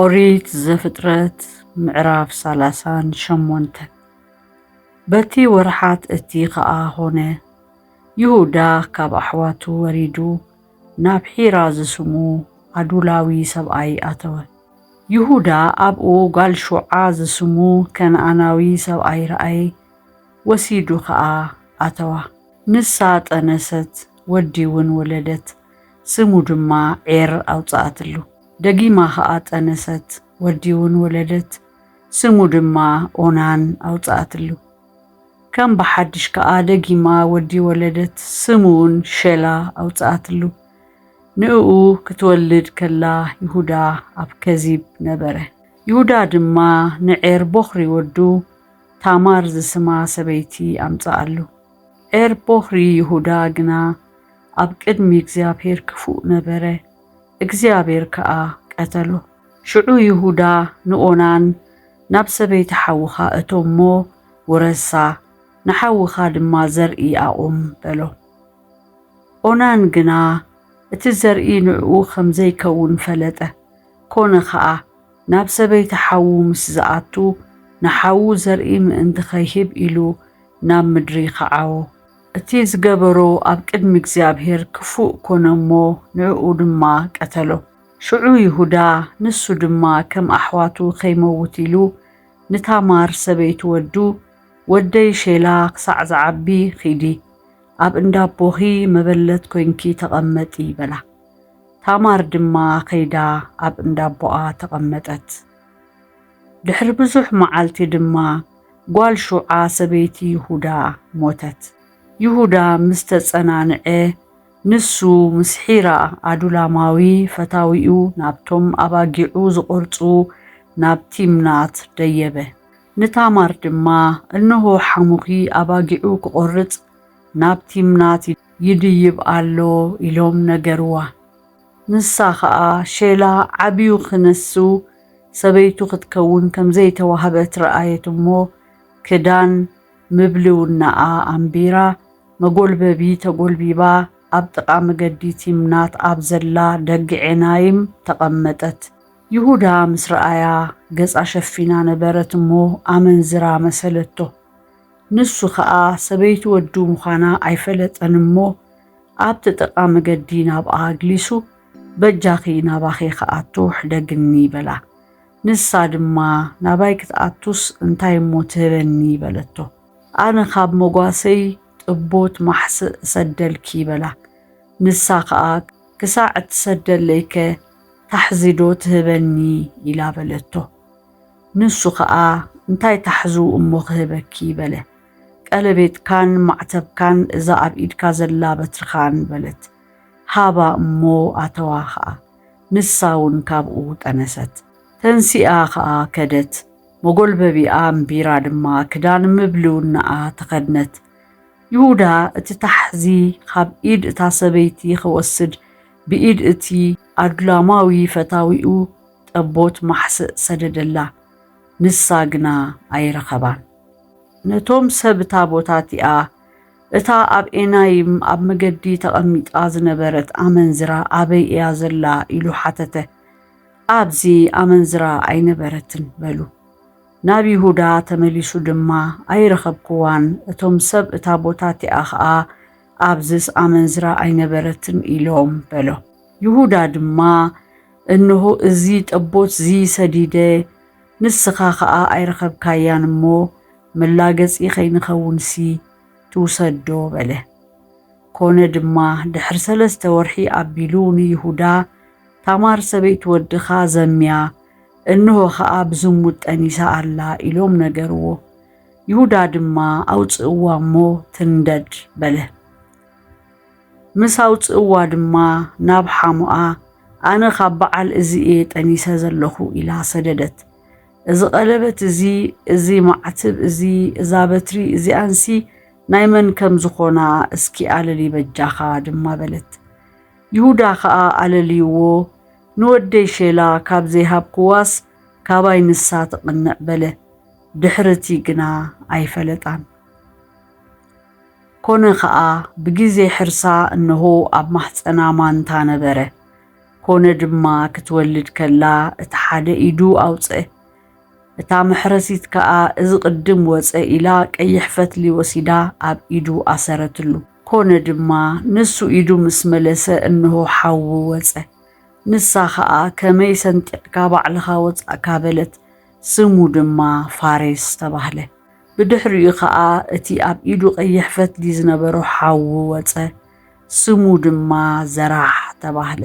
ኦሪት ዘፍጥረት ምዕራፍ 38 በቲ ወርሓት እቲ ኸኣ ሆነ ይሁዳ ካብ ኣሕዋቱ ወሪዱ ናብ ሒራ ዝስሙ ኣዱላዊ ሰብኣይ ኣተወ። ይሁዳ ኣብኡ ጓል ሹዓ ዝስሙ ከነኣናዊ ሰብኣይ ረኣየ። ወሲዱ ኸኣ ኣተዋ። ንሳ ጠነሰት፣ ወዲ እውን ወለደት። ስሙ ድማ ዔር ኣውፅኣትሉ። ደጊማ ኸኣ ጠነሰት፣ ወዲ እውን ወለደት። ስሙ ድማ ኦናን ኣውፅኣትሉ። ከም ብሓድሽ ከኣ ደጊማ ወዲ ወለደት። ስሙ እውን ሼላ ኣውፅኣትሉ። ንእኡ ክትወልድ ከላ ይሁዳ ኣብ ከዚብ ነበረ። ይሁዳ ድማ ንዔር ቦኽሪ ወዱ ታማር ዝስማ ሰበይቲ ኣምፅኣሉ። ዔር ቦኽሪ ይሁዳ ግና ኣብ ቅድሚ እግዚኣብሔር ክፉእ ነበረ። እግዚኣብሔር ከኣ ቀተሎ። ሽዑ ይሁዳ ንኦናን ናብ ሰበይቲ ሓውኻ እቶሞ ወረሳ፣ ንሓውኻ ድማ ዘርኢ ኣቁም በሎ። ኦናን ግና እቲ ዘርኢ ንዕኡ ከም ዘይከውን ፈለጠ። ኮነ ኸኣ ናብ ሰበይቲ ሓዉ ምስ ዝኣቱ ንሓዉ ዘርኢ ምእንቲ ኸይህብ ኢሉ ናብ ምድሪ ኸዓዎ። እቲ ዝገበሮ ኣብ ቅድሚ እግዚኣብሔር ክፉእ ኮነ እሞ ንዕኡ ድማ ቀተሎ። ሽዑ ይሁዳ ንሱ ድማ ከም ኣሕዋቱ ኸይመውት ኢሉ ንታማር ሰበይቲ ወዱ ወደይ ሼላ ክሳዕ ዝዓቢ ኺዲ ኣብ እንዳቦኺ መበለት ኮይንኪ ተቐመጢ በላ። ታማር ድማ ኸይዳ ኣብ እንዳቦኣ ተቐመጠት። ድሕሪ ብዙሕ መዓልቲ ድማ ጓል ሹዓ ሰበይቲ ይሁዳ ሞተት። ይሁዳ ምስ ተጸናንዐ ንሱ ምስ ሒራ ኣዱላማዊ ፈታዊኡ ናብቶም ኣባጊዑ ዝቖርፁ ናብ ቲምናት ደየበ። ንታማር ድማ እንሆ ሓሙኺ ኣባጊዑ ክቖርጽ ናብ ቲምናት ይድይብ ኣሎ ኢሎም ነገርዋ። ንሳ ኸኣ ሼላ ዓብዩ ክነሱ ሰበይቱ ክትከውን ከም ዘይተዋህበት ረኣየት እሞ ክዳን ምብልውናኣ ኣንቢራ መጎልበቢ ተጎልቢባ ኣብ ጥቓ መገዲ ቲምናት ኣብ ዘላ ደጊ ዔናይም ተቐመጠት። ይሁዳ ምስ ረኣያ ገጻ ሸፊና ነበረት እሞ ኣመንዝራ መሰለቶ። ንሱ ኸኣ ሰበይቲ ወዱ ምዃና ኣይፈለጠን እሞ ኣብቲ ጥቓ መገዲ ናብኣ ኣግሊሱ በጃኺ ናባኺ ኸኣቱ ሕደግኒ በላ። ንሳ ድማ ናባይ ክትኣቱስ እንታይ እሞ ትህበኒ በለቶ። ኣነ ካብ መጓሰይ ጥቦት ማሕስእ ሰደልኪ በላ። ንሳ ኸኣ ክሳዕ እትሰደለይከ ታሕዚዶ ትህበኒ ኢላ በለቶ። ንሱ ኸኣ እንታይ ታሕዙ እሞ ክህበኪ በለ። ቀለቤትካን ማዕተብካን እዛ ኣብ ኢድካ ዘላ በትርኻን በለት። ሃባ እሞ ኣተዋ ኸኣ። ንሳ እውን ካብኡ ጠነሰት። ተንሲኣ ኸኣ ከደት። መጎልበቢኣ እምቢራ ድማ ክዳን ምብልውናኣ ተኸድነት። ይሁዳ እቲ ታሕዚ ካብ ኢድ እታ ሰበይቲ ክወስድ ብኢድ እቲ ኣዱላማዊ ፈታዊኡ ጠቦት ማሕስእ ሰደደላ። ንሳ ግና ኣይረኸባን። ነቶም ሰብ እታ ቦታ እቲኣ እታ ኣብ ዔናይም ኣብ መገዲ ተቐሚጣ ዝነበረት ኣመንዝራ ኣበይ እያ ዘላ ኢሉ ሓተተ። ኣብዚ ኣመንዝራ ኣይነበረትን በሉ። ናብ ይሁዳ ተመሊሱ ድማ ኣይረኸብክዋን፣ እቶም ሰብ እታ ቦታ እቲኣ ኸኣ ኣብዝስ ኣመንዝራ ኣይነበረትን ኢሎም በሎ። ይሁዳ ድማ እንሆ እዚ ጠቦት እዚ ሰዲደ፣ ንስኻ ኸኣ ኣይረኸብካያን እሞ መላገጺ ኸይንኸውንሲ ትውሰዶ በለ። ኮነ ድማ ድሕሪ 3 ወርሒ ኣቢሉ ንይሁዳ ታማር ሰበይቲ ወድኻ ዘምያ፣ እንሆ ኸኣ ብዝሙት ጠኒሳ ኣላ ኢሎም ነገርዎ። ይሁዳ ድማ ኣውፅእዋ እሞ ትንደድ በለ። ምስ ኣውፅእዋ ድማ ናብ ሓሙኣ ኣነ ካብ በዓል እዚ እየ ጠኒሰ ዘለኹ ኢላ ሰደደት። እዚ ቀለበት እዚ ማዕትብ እዛ በትሪ እዚኣንሲ ናይ መን ከም ዝኾና እስኪ ኣለሊ በጃኻ ድማ በለት። ይሁዳ ኸኣ ኣለልይዎ። ንወደይ ሼላ ካብ ዘይሃብክዋስ ካባይ ንሳ ትቕንዕ በለ። ድሕርቲ ግና ኣይፈለጣን። ኮነ ኸኣ ብጊዜ ሕርሳ እንሆ ኣብ ማሕፀና ማንታ ነበረ። ኮነ ድማ ክትወልድ ከላ እቲ ሓደ ኢዱ ኣውፅአ እታ ምሕረሲት ከዓ እዚ ቅድም ወፀ ኢላ ቀይሕ ፈትሊ ወሲዳ ኣብ ኢዱ ኣሰረትሉ ኮነ ድማ ንሱ ኢዱ ምስ መለሰ እንሆ ሓዊ ወፀ ንሳ ከዓ ከመይ ሰንጢዕካ ባዕልኻ ወፃእካ በለት ስሙ ድማ ፋሬስ ተባህለ ብድሕሪኡ ከዓ እቲ ኣብ ኢዱ ቀይሕ ፈትሊ ዝነበሮ ሓዊ ወፀ ስሙ ድማ ዘራሕ ተባህለ